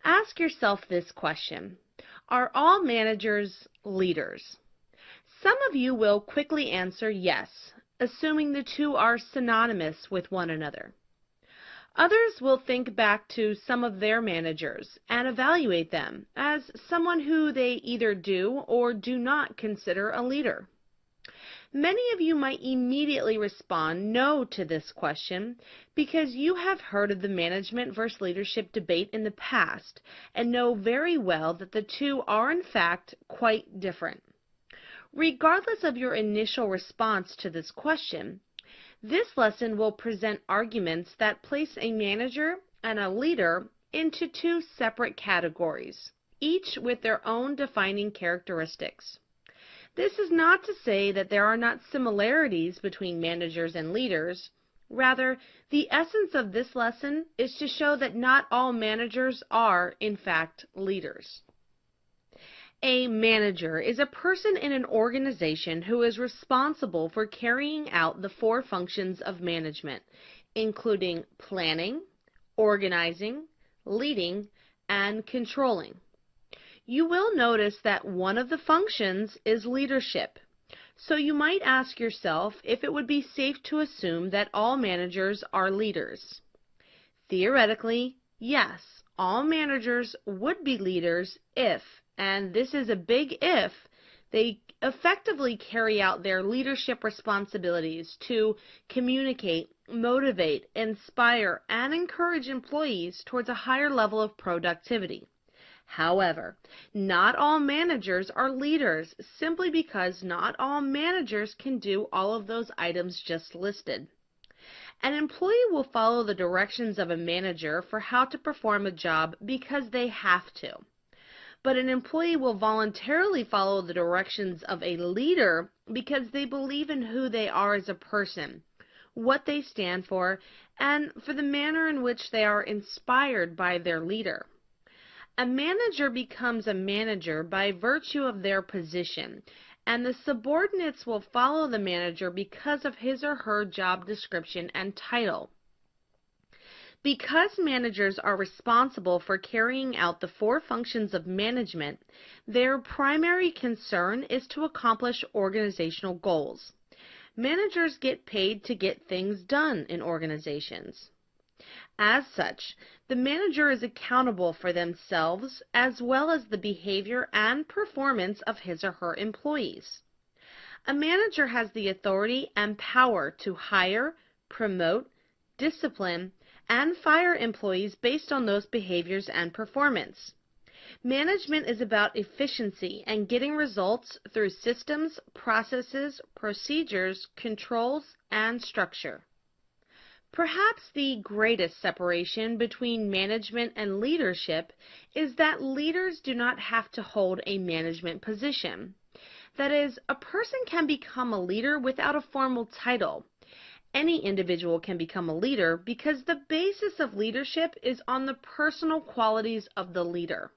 Ask yourself this question: are all managers leaders? Some of you will quickly answer yes, assuming the two are synonymous with one another. Others will think back to some of their managers and evaluate them as someone who they either do or do not consider a leader. Many of you might immediately respond no to this question because you have heard of the management versus leadership debate in the past and know very well that the two are in fact quite different. Regardless of your initial response to this question, this lesson will present arguments that place a manager and a leader into two separate categories, each with their own defining characteristics. This is not to say that there are not similarities between managers and leaders. Rather, the essence of this lesson is to show that not all managers are, in fact, leaders. A manager is a person in an organization who is responsible for carrying out the four functions of management, including planning, organizing, leading, and controlling. You will notice that one of the functions is leadership. So you might ask yourself if it would be safe to assume that all managers are leaders. Theoretically, yes, all managers would be leaders if, and this is a big if, they effectively carry out their leadership responsibilities to communicate, motivate, inspire, and encourage employees towards a higher level of productivity. However, not all managers are leaders simply because not all managers can do all of those items just listed. An employee will follow the directions of a manager for how to perform a job because they have to. But an employee will voluntarily follow the directions of a leader because they believe in who they are as a person, what they stand for, and for the manner in which they are inspired by their leader. A manager becomes a manager by virtue of their position, and the subordinates will follow the manager because of his or her job description and title. Because managers are responsible for carrying out the four functions of management, their primary concern is to accomplish organizational goals. Managers get paid to get things done in organizations. As such, the manager is accountable for themselves as well as the behavior and performance of his or her employees. A manager has the authority and power to hire, promote, discipline, and fire employees based on those behaviors and performance. Management is about efficiency and getting results through systems, processes, procedures, controls, and structure. Perhaps the greatest separation between management and leadership is that leaders do not have to hold a management position. That is, a person can become a leader without a formal title. Any individual can become a leader because the basis of leadership is on the personal qualities of the leader.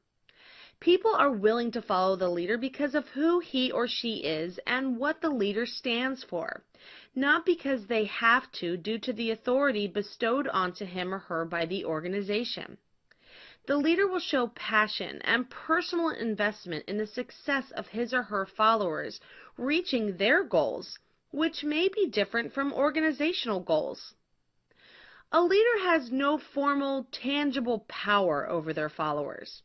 People are willing to follow the leader because of who he or she is and what the leader stands for, not because they have to due to the authority bestowed onto him or her by the organization. The leader will show passion and personal investment in the success of his or her followers reaching their goals, which may be different from organizational goals. A leader has no formal, tangible power over their followers.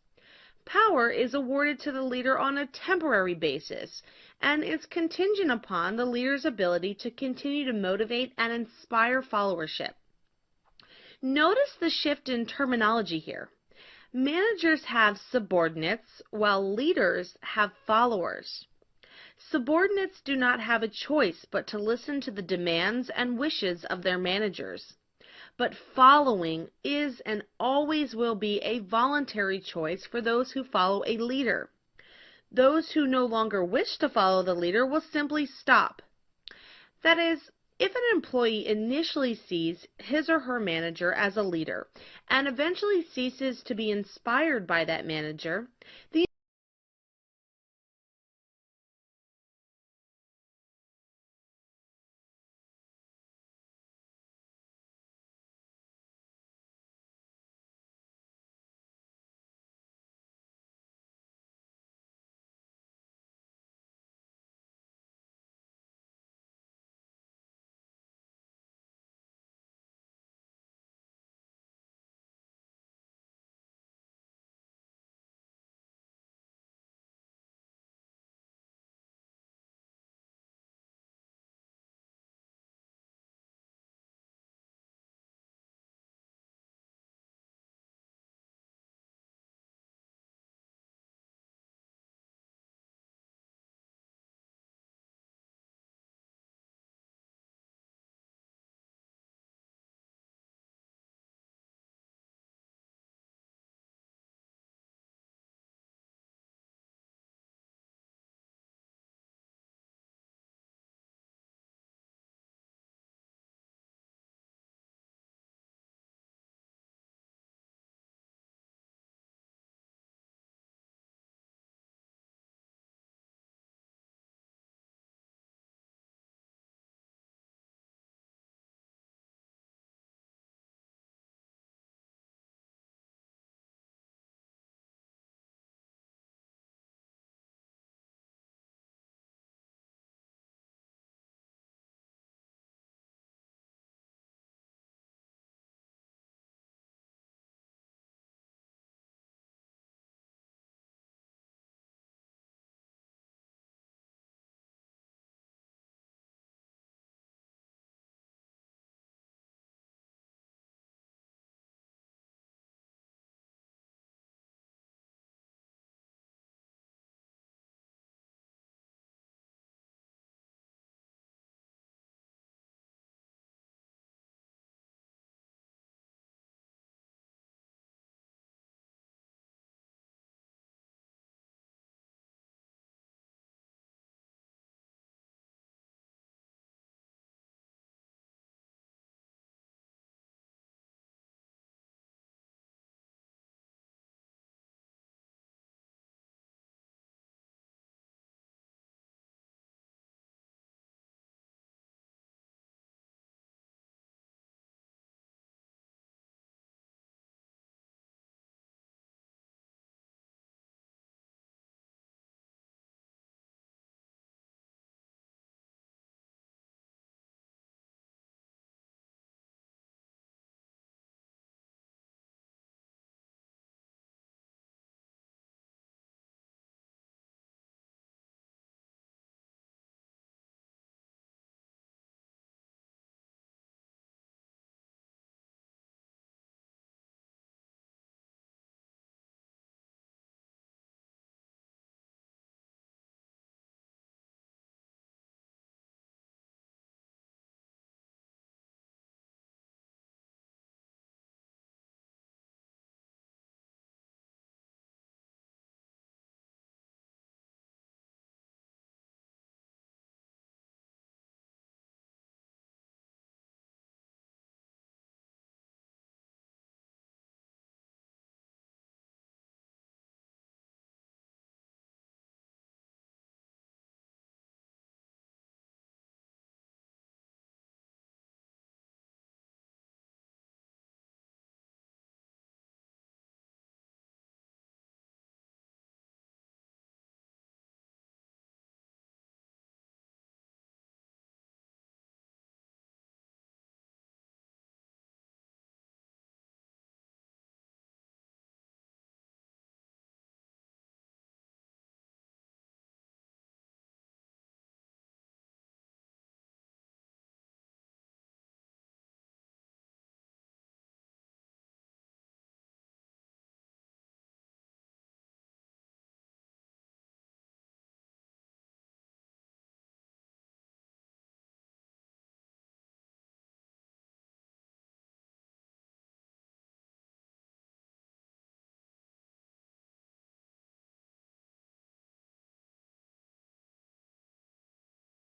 Power is awarded to the leader on a temporary basis and is contingent upon the leader's ability to continue to motivate and inspire followership. Notice the shift in terminology here. Managers have subordinates while leaders have followers. Subordinates do not have a choice but to listen to the demands and wishes of their managers. But following is and always will be a voluntary choice for those who follow a leader. Those who no longer wish to follow the leader will simply stop. That is, if an employee initially sees his or her manager as a leader and eventually ceases to be inspired by that manager, the